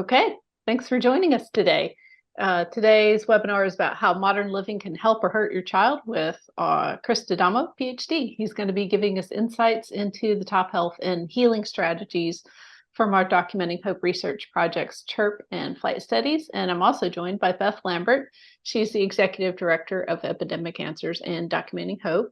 Okay, thanks for joining us today. Today's webinar is about how modern living can help or hurt your child with Chris D'Adamo, PhD. He's going to be giving us insights into the top health and healing strategies from our Documenting Hope research projects, CHIRP and FLIGHT studies. And I'm also joined by Beth Lambert. She's the Executive Director of Epidemic Answers and Documenting Hope.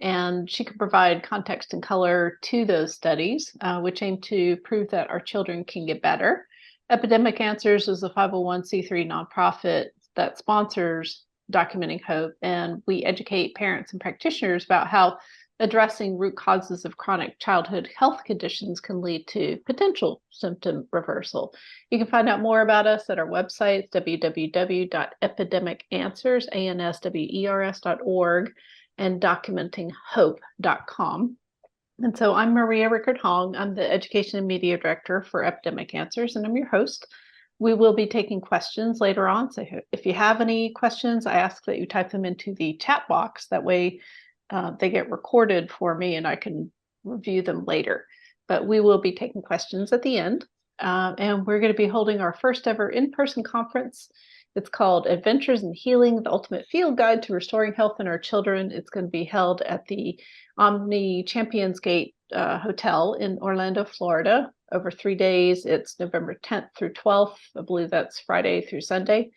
And she can provide context and color to those studies, which aim to prove that our children can get better. Epidemic Answers is a 501c3 nonprofit that sponsors Documenting Hope, and we educate parents and practitioners about how addressing root causes of chronic childhood health conditions can lead to potential symptom reversal. You can find out more about us at our website, www.epidemicanswers.org and documentinghope.com. And so I'm Maria Rickard-Hong. I'm the Education and Media Director for Epidemic Answers, and I'm your host. We will be taking questions later on. So if you have any questions, I ask that you type them into the chat box. That way they get recorded for me and I can review them later. But we will be taking questions at the end. And we're going to be holding our first ever in-person conference. It's called Adventures in Healing, the Ultimate Field Guide to Restoring Health in Our Children. It's going to be held at the Omni Champions Gate Hotel in Orlando, Florida, over 3 days. It's November 10th through 12th. I believe that's Friday through Sunday.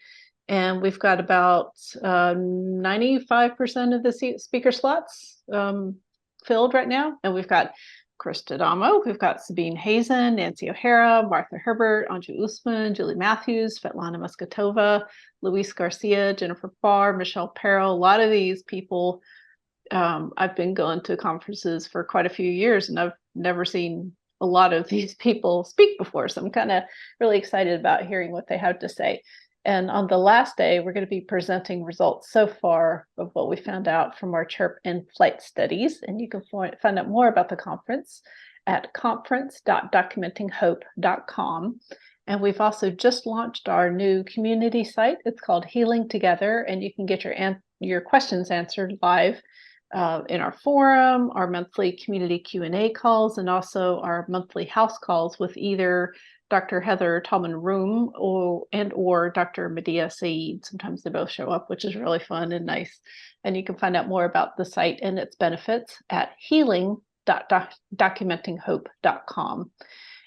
And we've got about 95% of the speaker slots filled right now. And we've got Chris D'Adamo, we've got Sabine Hazen, Nancy O'Hara, Martha Herbert, Anju Usman, Julie Matthews, Svetlana Muskatova, Luis Garcia, Jennifer Farr, Michelle Perro. A lot of these people, I've been going to conferences for quite a few years and I've never seen a lot of these people speak before. So I'm kind of really excited about hearing what they have to say. And on the last day, we're going to be presenting results so far of what we found out from our CHIRP and FLIGHT studies. And you can find out more about the conference at conference.documentinghope.com. And we've also just launched our new community site. It's called Healing Together, and you can get your questions answered live in our forum, our monthly community Q&A calls, and also our monthly house calls with either Dr. Heather Tallman-Room or Dr. Medea Saeed. Sometimes they both show up, which is really fun and nice. And you can find out more about the site and its benefits at healing.documentinghope.com.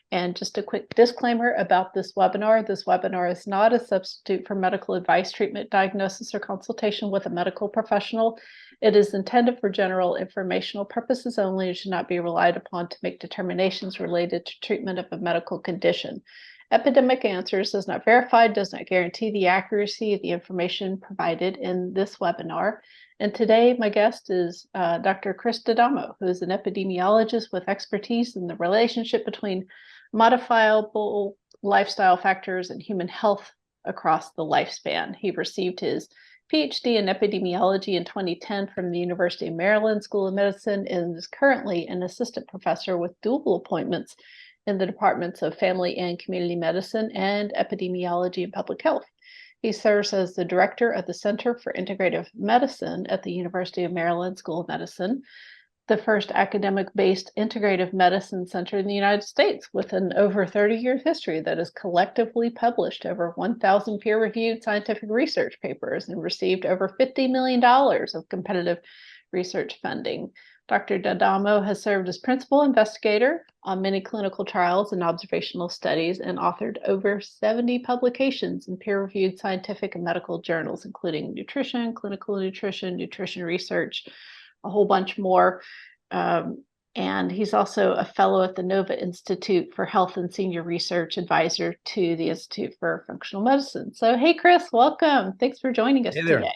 And just a quick disclaimer about this webinar. This webinar is not a substitute for medical advice, treatment, diagnosis, or consultation with a medical professional. It is intended for general informational purposes only and should not be relied upon to make determinations related to treatment of a medical condition. Epidemic Answers does not verify, does not guarantee the accuracy of the information provided in this webinar. And today, my guest is Dr. Chris D'Adamo, who is an epidemiologist with expertise in the relationship between modifiable lifestyle factors and human health across the lifespan. He received his PhD in epidemiology in 2010 from the University of Maryland School of Medicine and is currently an assistant professor with dual appointments in the departments of family and community medicine and epidemiology and public health. He serves as the director of the Center for Integrative Medicine at the University of Maryland School of Medicine, the first academic-based integrative medicine center in the United States with an over 30-year history that has collectively published over 1,000 peer-reviewed scientific research papers and received over $50 million of competitive research funding. Dr. D'Adamo has served as principal investigator on many clinical trials and observational studies and authored over 70 publications in peer-reviewed scientific and medical journals, including nutrition, clinical nutrition, nutrition research, a whole bunch more. And he's also a fellow at the Nova Institute for Health and Senior Research Advisor to the Institute for Functional Medicine. So, hey, Chris, welcome. Thanks for joining us today.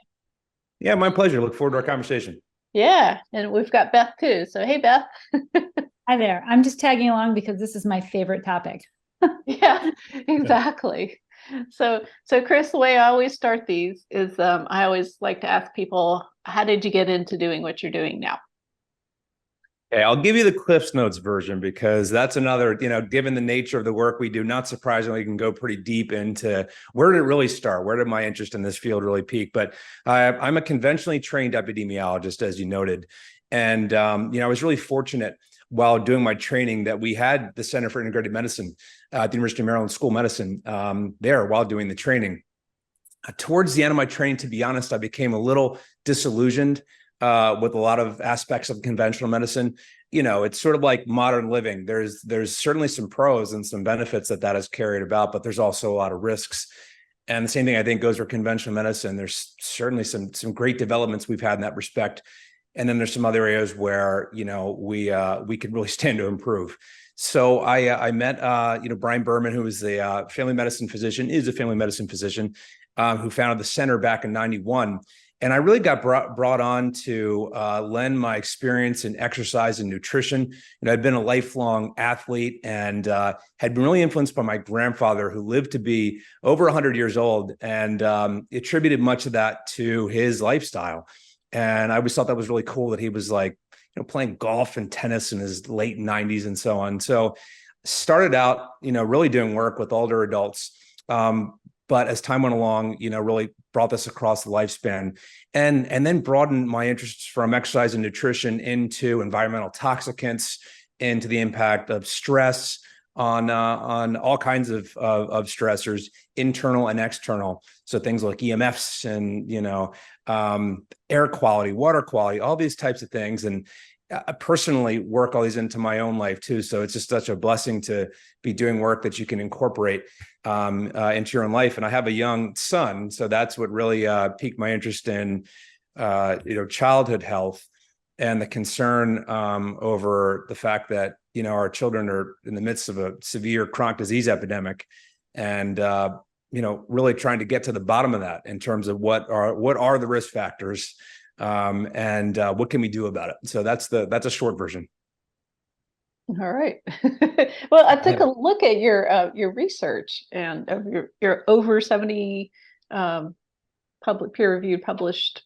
Yeah, my pleasure. Look forward to our conversation. Yeah, and we've got Beth too. So, hey, Beth. Hi there. I'm just tagging along because this is my favorite topic. Yeah, exactly. So Chris, the way I always start these is I always like to ask people, how did you get into doing what you're doing now? Okay, I'll give you the Cliff's Notes version because that's another, given the nature of the work we do, not surprisingly, you can go pretty deep into where did it really start? Where did my interest in this field really peak? But I'm a conventionally trained epidemiologist, as you noted. And, I was really fortunate. while doing my training that we had the Center for Integrated Medicine at the University of Maryland School of Medicine there while doing the training. Towards the end of my training, to be honest, I became a little disillusioned with a lot of aspects of conventional medicine. It's sort of like modern living. There's certainly some pros and some benefits that has carried about, but there's also a lot of risks. And the same thing I think goes for conventional medicine. There's certainly some great developments we've had in that respect. And then there's some other areas where, we could really stand to improve. So I met, Brian Berman, who is a family medicine physician, who founded the center back in '91. And I really got brought on to lend my experience in exercise and nutrition. I'd been a lifelong athlete and had been really influenced by my grandfather, who lived to be over 100 years old, and attributed much of that to his lifestyle. And I always thought that was really cool that he was like, playing golf and tennis in his late 90s and so on. So started out, really doing work with older adults. But as time went along, really brought this across the lifespan, and then broadened my interests from exercise and nutrition into environmental toxicants, into the impact of stress on all kinds of stressors, internal and external. So things like EMFs and air quality, water quality, all these types of things. And I personally work all these into my own life too. So it's just such a blessing to be doing work that you can incorporate into your own life. And I have a young son, so that's what really piqued my interest in, childhood health and the concern over the fact that, our children are in the midst of a severe chronic disease epidemic, and really trying to get to the bottom of that in terms of what are the risk factors. And what can we do about it? So that's a short version. All right. Well, I took a look at your research and of your over 70 public peer-reviewed published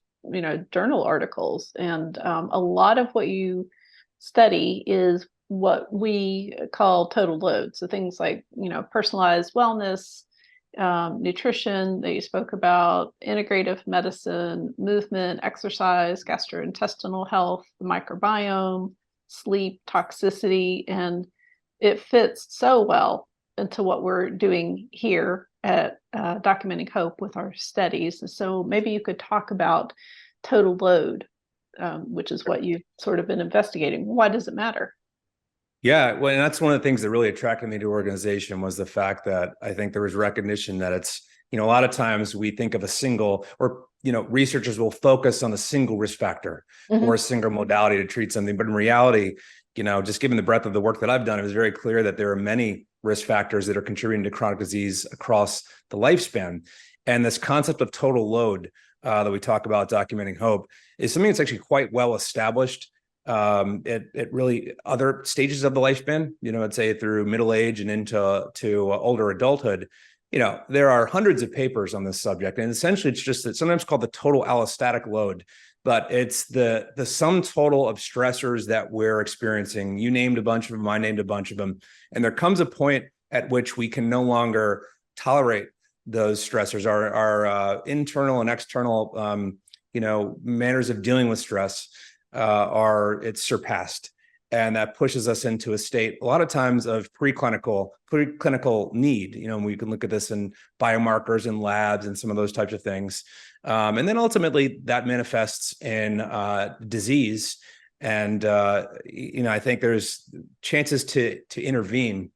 journal articles, and a lot of what you study is what we call total load. So things like personalized wellness, nutrition that you spoke about, integrative medicine, movement, exercise, gastrointestinal health, the microbiome, sleep, toxicity, and it fits so well into what we're doing here at Documenting Hope with our studies. So maybe you could talk about total load, which is what you've sort of been investigating. Why does it matter? Yeah, well, and that's one of the things that really attracted me to organization was the fact that I think there was recognition that it's, a lot of times we think of a single, or, researchers will focus on a single risk factor or a single modality to treat something. But in reality, just given the breadth of the work that I've done, it was very clear that there are many risk factors that are contributing to chronic disease across the lifespan. And this concept of total load that we talk about Documenting Hope is something that's actually quite well established. It really other stages of the lifespan, I'd say through middle age and into older adulthood, there are hundreds of papers on this subject. And essentially it's just that sometimes called the total allostatic load, but it's the sum total of stressors that we're experiencing. You named a bunch of them, I named a bunch of them. And there comes a point at which we can no longer tolerate those stressors. Our internal and external, manners of dealing with stress it's surpassed, and that pushes us into a state a lot of times of preclinical need. We can look at this in biomarkers in labs and some of those types of things, and then ultimately that manifests in disease. And I think there's chances to intervene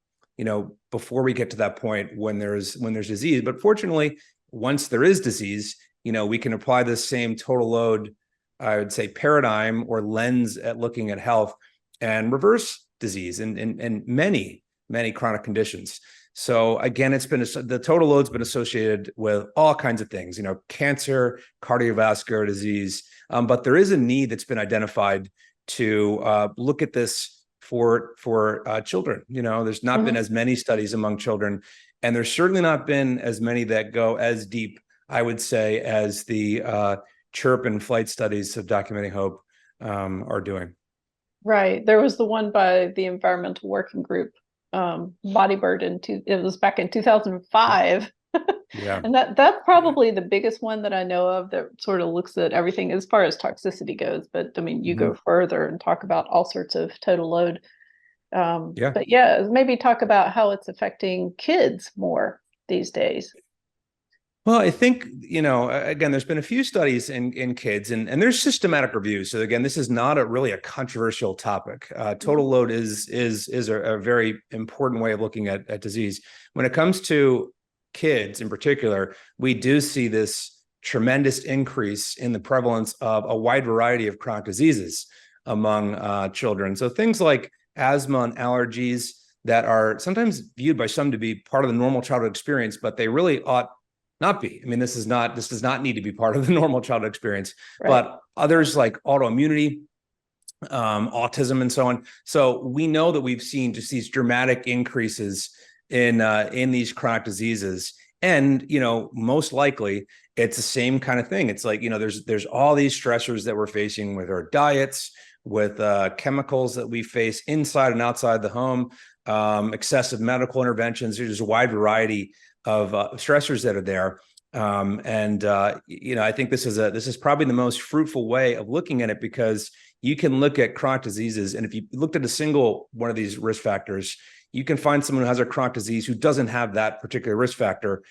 before we get to that point when there's disease. But fortunately, once there is disease, we can apply this same total load, I would say, paradigm or lens at looking at health and reverse disease and many chronic conditions. So again, the total load's been associated with all kinds of things, cancer, cardiovascular disease, but there is a need that's been identified to look at this for children. There's not been as many studies among children, and there's certainly not been as many that go as deep, I would say, as the CHIRP and FLIGHT studies of Documenting Hope are doing. Right. There was the one by the Environmental Working Group, Body Burden. It was back in 2005. Yeah. And that's probably the biggest one that I know of that sort of looks at everything as far as toxicity goes. But I mean, you go further and talk about all sorts of total load Yeah. But yeah, maybe talk about how it's affecting kids more these days. Well, I think, again, there's been a few studies in kids and there's systematic reviews. So again, this is not really a controversial topic. Total load is a very important way of looking at disease. When it comes to kids in particular, we do see this tremendous increase in the prevalence of a wide variety of chronic diseases among children. So things like asthma and allergies that are sometimes viewed by some to be part of the normal childhood experience, but they really ought not be. I mean, this does not need to be part of the normal childhood experience, Right. but others like autoimmunity, autism, and so on. So we know that we've seen just these dramatic increases in these chronic diseases, and most likely it's the same kind of thing. It's like there's all these stressors that we're facing with our diets, with chemicals that we face inside and outside the home, excessive medical interventions. There's a wide variety of stressors that are there. I think this is probably the most fruitful way of looking at it, because you can look at chronic diseases, and if you looked at a single one of these risk factors, you can find someone who has a chronic disease who doesn't have that particular risk factor.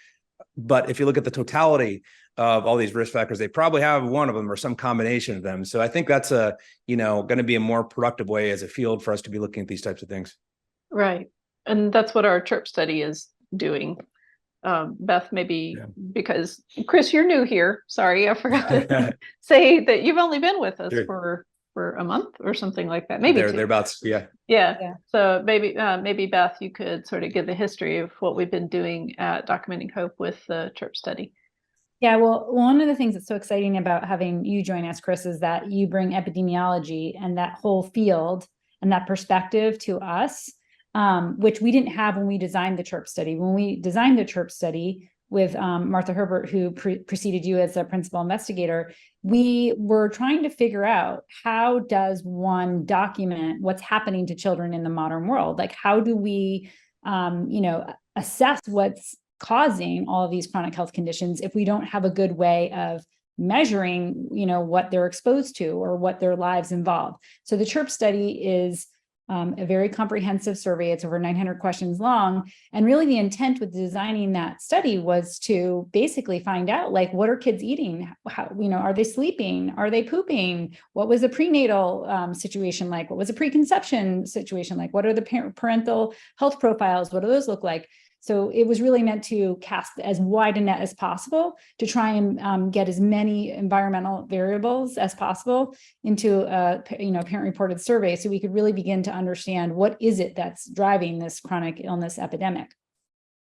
But if you look at the totality of all these risk factors, they probably have one of them or some combination of them. So I think that's going to be a more productive way as a field for us to be looking at these types of things. Right. And that's what our CHIRP study is doing. Beth, maybe because Chris, you're new here. Sorry, I forgot to say that you've only been with us for a month or something like that. Maybe thereabouts. Yeah. So maybe Beth, you could sort of give the history of what we've been doing at Documenting Hope with the CHIRP study. Yeah, well, one of the things that's so exciting about having you join us, Chris, is that you bring epidemiology and that whole field and that perspective to us, which we didn't have when we designed the CHIRP study. When we designed the CHIRP study with Martha Herbert, who preceded you as a principal investigator, we were trying to figure out, how does one document what's happening to children in the modern world? Like, how do we, assess what's causing all of these chronic health conditions if we don't have a good way of measuring, what they're exposed to or what their lives involve? So the CHIRP study is a very comprehensive survey. It's over 900 questions long. And really the intent with designing that study was to basically find out, like, what are kids eating? How, are they sleeping? Are they pooping? What was the prenatal situation like? What was the preconception situation like? What are the parental health profiles? What do those look like? So it was really meant to cast as wide a net as possible to try and get as many environmental variables as possible into a parent-reported survey, so we could really begin to understand what is it that's driving this chronic illness epidemic.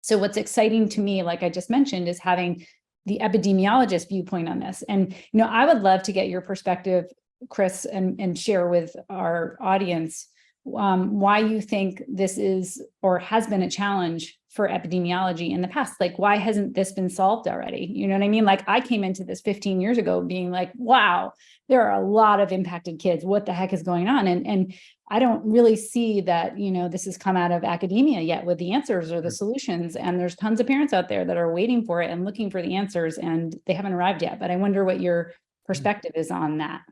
So what's exciting to me, like I just mentioned, is having the epidemiologist viewpoint on this. And I would love to get your perspective, Chris, and share with our audience why you think this is or has been a challenge for epidemiology in the past. Like, why hasn't this been solved already? You know what I mean? Like, I came into this 15 years ago being like, wow, there are a lot of impacted kids. What the heck is going on? And I don't really see that, this has come out of academia yet with the answers or the solutions. And there's tons of parents out there that are waiting for it and looking for the answers, and they haven't arrived yet. But I wonder what your perspective is on that.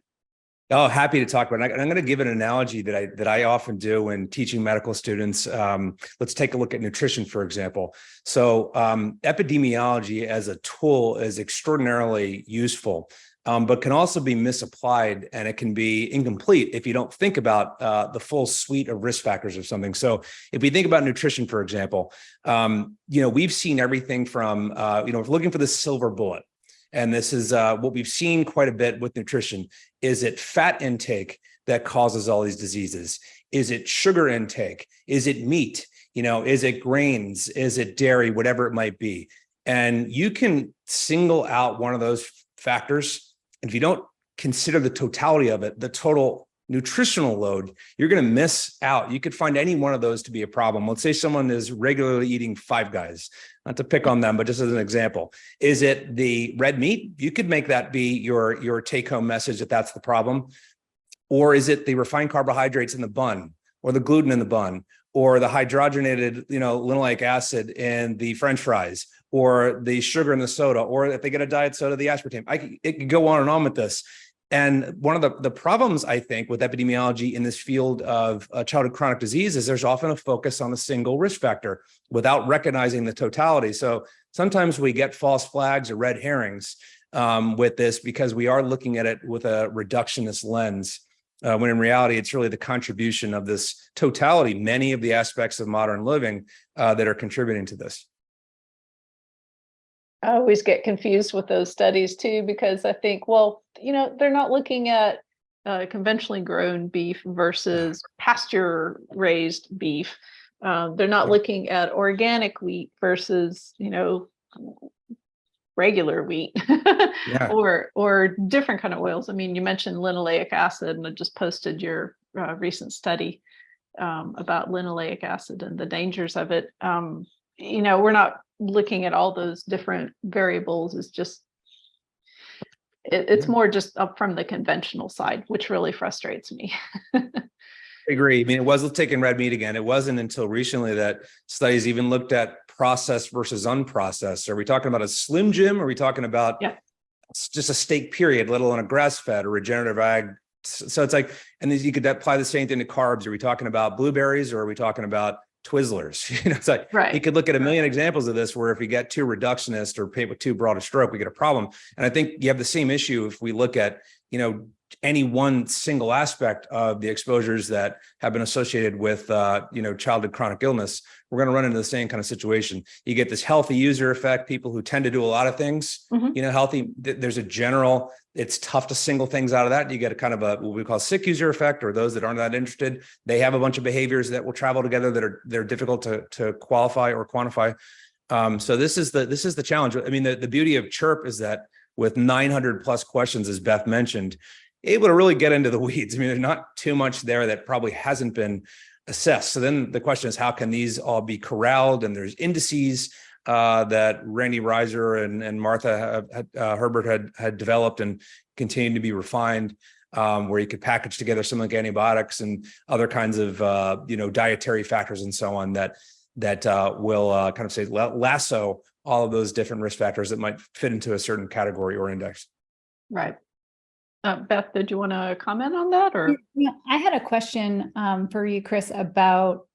Oh, happy to talk about it. I'm going to give an analogy that I often do when teaching medical students. Let's take a look at nutrition, for example. So epidemiology as a tool is extraordinarily useful, but can also be misapplied, and it can be incomplete if you don't think about the full suite of risk factors of something. So if we think about nutrition, for example, we've seen everything from, we're looking for the silver bullet. And this is what we've seen quite a bit with nutrition. Is it fat intake that causes all these diseases? Is it sugar intake? Is it meat? Is it grains? Is it dairy? Whatever it might be. And you can single out one of those factors. And if you don't consider the totality of it, the total nutritional load, you're going to miss out. You could find any one of those to be a problem. Let's say someone is regularly eating Five Guys, not to pick on them, but just as an example. Is it the red meat? You could make that be your take-home message that that's the problem. Or is it the refined carbohydrates in the bun, or the gluten in the bun, or the hydrogenated, linoleic acid in the French fries, or the sugar in the soda, or if they get a diet soda, the aspartame? It could go on and on with this. And one of the problems, I think, with epidemiology in this field of childhood chronic disease is there's often a focus on a single risk factor without recognizing the totality. So sometimes we get false flags or red herrings with this because we are looking at it with a reductionist lens, when in reality, it's really the contribution of this totality, many of the aspects of modern living that are contributing to this. I always get confused with those studies too, because I think, well, they're not looking at conventionally grown beef versus pasture raised beef. They're not looking at organic wheat versus, regular wheat Yeah. or different kind of oils. I mean, you mentioned linoleic acid, and I just posted your recent study about linoleic acid and the dangers of it. We're not looking at all those different variables. It's more just up from the conventional side, which really frustrates me. I agree. I mean, it was taking red meat again. It wasn't until recently that studies even looked at processed versus unprocessed. Are we talking about a Slim Jim? Or are we talking about just a steak period, let alone a grass-fed or regenerative ag? So it's like, and then you could apply the same thing to carbs. Are we talking about blueberries or are we talking about Twizzlers? It's like, you could look at a million examples of this where if we get too reductionist or paint with too broad a stroke, we get a problem. And I think you have the same issue if we look at, any one single aspect of the exposures that have been associated with, childhood chronic illness. We're going to run into the same kind of situation. You get this healthy user effect, people who tend to do a lot of things, healthy. There's a general, it's tough to single things out of that. You get a kind of what we call sick user effect, or those that aren't that interested. They have a bunch of behaviors that will travel together that they're difficult to qualify or quantify. So this is the challenge. I mean, the beauty of CHIRP is that with 900 plus questions, as Beth mentioned, able to really get into the weeds. I mean, there's not too much there that probably hasn't been assessed. So then the question is, how can these all be corralled? And there's indices that Randy Reiser and Martha Herbert had developed and continue to be refined, where you could package together some like antibiotics and other kinds of dietary factors and so on that will kind of say lasso all of those different risk factors that might fit into a certain category or index. Right. Beth, did you want to comment on that? Or I had a question for you, Chris, about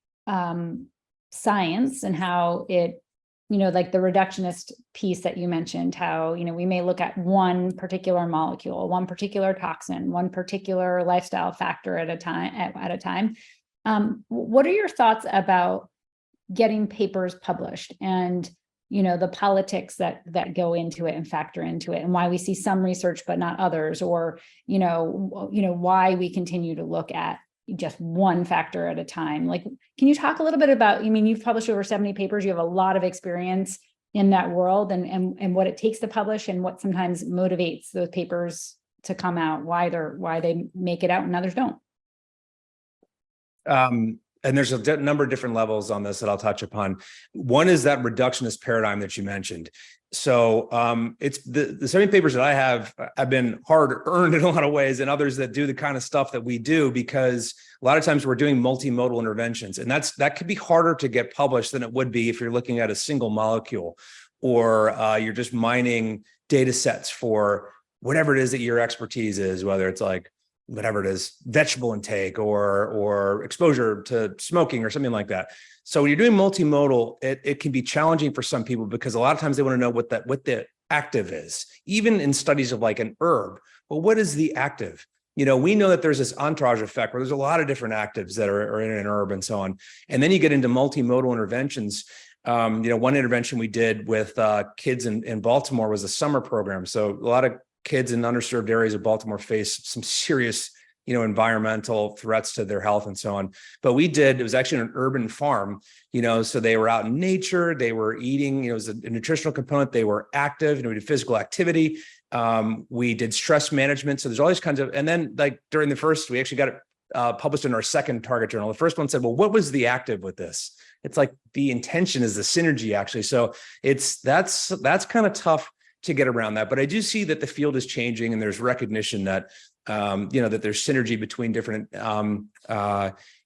science and how it, like the reductionist piece that you mentioned, how, we may look at one particular molecule, one particular toxin, one particular lifestyle factor at a time. What are your thoughts about getting papers published and the politics that go into it and factor into it, and why we see some research but not others, or why we continue to look at just one factor at a time? Like, can you talk a little bit about, you've published over 70 papers, you have a lot of experience in that world, and what it takes to publish and what sometimes motivates those papers to come out, why they make it out and others don't. And there's a number of different levels on this that I'll touch upon. One is that reductionist paradigm that you mentioned. So it's the 70 papers that I have been hard earned in a lot of ways, and others that do the kind of stuff that we do, because a lot of times we're doing multimodal interventions, and that could be harder to get published than it would be if you're looking at a single molecule, or you're just mining data sets for whatever it is that your expertise is, whether it's like whatever it is, vegetable intake or exposure to smoking or something like that. So when you're doing multimodal, it can be challenging for some people, because a lot of times they want to know what the active is, even in studies of like an herb. Well, what is the active? We know that there's this entourage effect where there's a lot of different actives that are in an herb and so on. And then you get into multimodal interventions. One intervention we did with kids in Baltimore was a summer program. So a lot of kids in underserved areas of Baltimore face some serious, environmental threats to their health and so on. But it was actually an urban farm, so they were out in nature, they were eating, it was a nutritional component, they were active, we did physical activity. We did stress management. So there's all these kinds of, and then like during the first, we actually got it published in our second target journal. The first one said, well, what was the active with this? It's like the intention is the synergy actually. So that's kind of tough to get around that. But I do see that the field is changing, and there's recognition that, that there's synergy between different,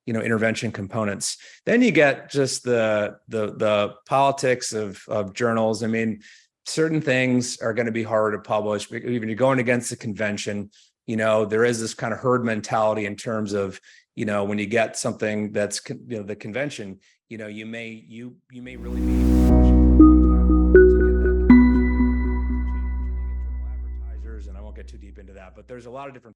intervention components. Then you get just the politics of journals. I mean, certain things are going to be harder to publish, even you're going against the convention. there is this kind of herd mentality in terms of, when you get something that's, the convention, you may really be pushing for a long time to get that convention to change, and you get journal advertisers, and I won't get too deep into that, but there's a lot of different